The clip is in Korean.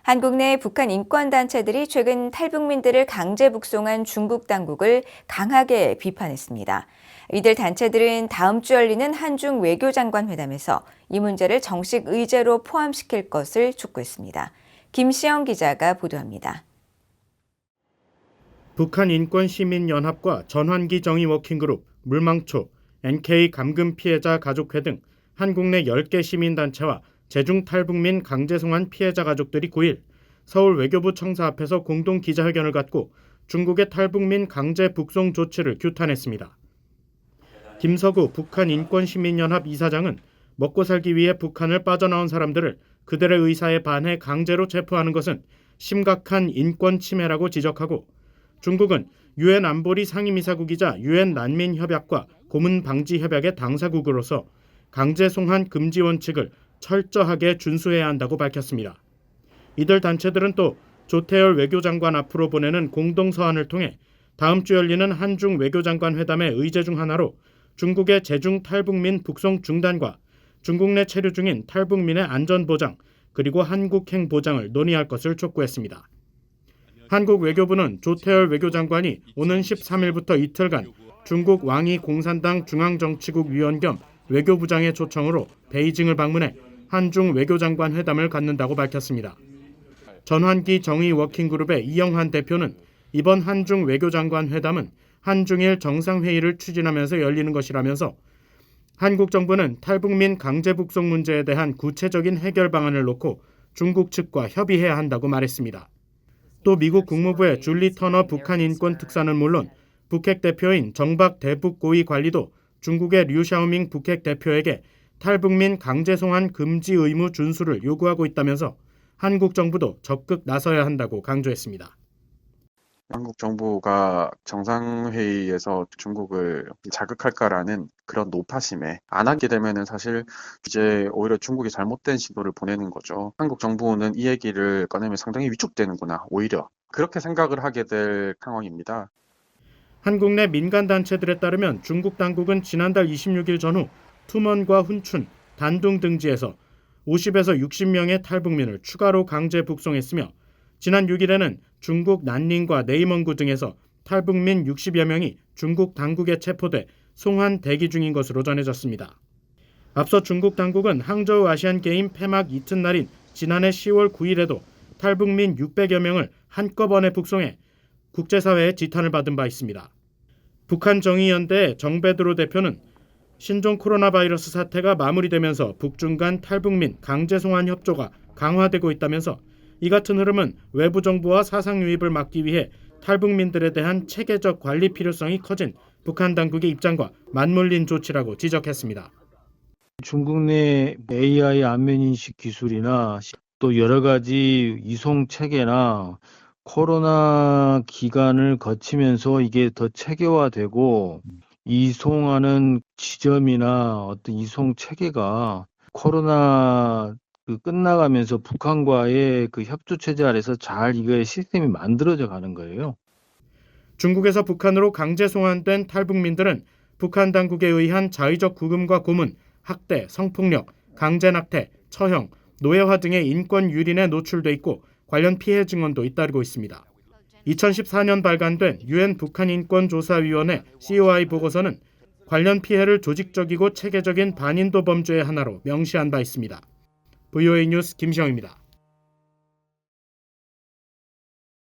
한국 내 북한 인권단체들이 최근 탈북민들을 강제 북송한 중국 당국을 강하게 비판했습니다. 이들 단체들은 다음 주 열리는 한중 외교장관 회담에서 이 문제를 정식 의제로 포함시킬 것을 촉구했습니다. 김시영 기자가 보도합니다. 북한 인권시민연합과 전환기 정의워킹그룹, 물망초, NK 감금 피해자 가족회 등 한국 내 10개 시민단체와 제중 탈북민 강제송환 피해자 가족들이 9일 서울 외교부 청사 앞에서 공동 기자회견을 갖고 중국의 탈북민 강제 북송 조치를 규탄했습니다. 김서구 북한 인권시민연합 이사장은 먹고 살기 위해 북한을 빠져나온 사람들을 그들의 의사에 반해 강제로 체포하는 것은 심각한 인권 침해라고 지적하고, 중국은 유엔 안보리 상임이사국이자 유엔 난민협약과 고문방지협약의 당사국으로서 강제 송환 금지 원칙을 철저하게 준수해야 한다고 밝혔습니다. 이들 단체들은 또 조태열 외교장관 앞으로 보내는 공동서한을 통해 다음 주 열리는 한중 외교장관 회담의 의제 중 하나로 중국의 제중 탈북민 북송 중단과 중국 내 체류 중인 탈북민의 안전보장 그리고 한국행 보장을 논의할 것을 촉구했습니다. 한국 외교부는 조태열 외교장관이 오는 13일부터 이틀간 중국 왕이 공산당 중앙정치국 위원 겸 외교부장의 초청으로 베이징을 방문해 한중 외교장관 회담을 갖는다고 밝혔습니다. 전환기 정의워킹그룹의 이영환 대표는 이번 한중 외교장관 회담은 한중일 정상회의를 추진하면서 열리는 것이라면서 한국 정부는 탈북민 강제 북송 문제에 대한 구체적인 해결 방안을 놓고 중국 측과 협의해야 한다고 말했습니다. 또 미국 국무부의 줄리 터너 북한 인권 특사는 물론 북핵 대표인 정박 대북 고위 관리도 중국의 류샤오밍 북핵 대표에게 탈북민 강제 송환 금지 의무 준수를 요구하고 있다면서 한국 정부도 적극 나서야 한다고 강조했습니다. 한국 정부가 정상회의에서 중국을 자극할까라는 그런 노파심에 안 하게 되면은 사실 이제 오히려 중국이 잘못된 시도를 보내는 거죠. 한국 정부는 이 얘기를 꺼내면 상당히 위축되는구나, 오히려 그렇게 생각을 하게 될 상황입니다. 한국 내 민간단체들에 따르면 중국 당국은 지난달 26일 전후 투먼과 훈춘, 단둥 등지에서 50에서 60명의 탈북민을 추가로 강제 북송했으며, 지난 6일에는 중국 난닝과 네이멍구 등에서 탈북민 60여 명이 중국 당국에 체포돼 송환 대기 중인 것으로 전해졌습니다. 앞서 중국 당국은 항저우 아시안게임 폐막 이튿날인 지난해 10월 9일에도 탈북민 600여 명을 한꺼번에 북송해 국제사회의 지탄을 받은 바 있습니다. 북한 정의연대 정베드로 대표는 신종 코로나 바이러스 사태가 마무리되면서 북중 간 탈북민 강제 송환 협조가 강화되고 있다면서 이 같은 흐름은 외부 정부와 사상 유입을 막기 위해 탈북민들에 대한 체계적 관리 필요성이 커진 북한 당국의 입장과 맞물린 조치라고 지적했습니다. 중국 내 AI 안면인식 기술이나 또 여러 가지 이송 체계나 코로나 기간을 거치면서 이게 더 체계화되고 이송하는 지점이나 어떤 이송 체계가 코로나 끝나가면서 북한과의 그 협조 체제 아래서 잘 이거의 시스템이 만들어져 가는 거예요. 중국에서 북한으로 강제 송환된 탈북민들은 북한 당국에 의한 자의적 구금과 고문, 학대, 성폭력, 강제 낙태, 처형, 노예화 등의 인권 유린에 노출돼 있고 관련 피해 증언도 잇따르고 있습니다. 2014년 발간된 유엔 북한인권조사위원회 COI 보고서는 관련 피해를 조직적이고 체계적인 반인도 범죄의 하나로 명시한 바 있습니다. VOA 뉴스 김시영입니다.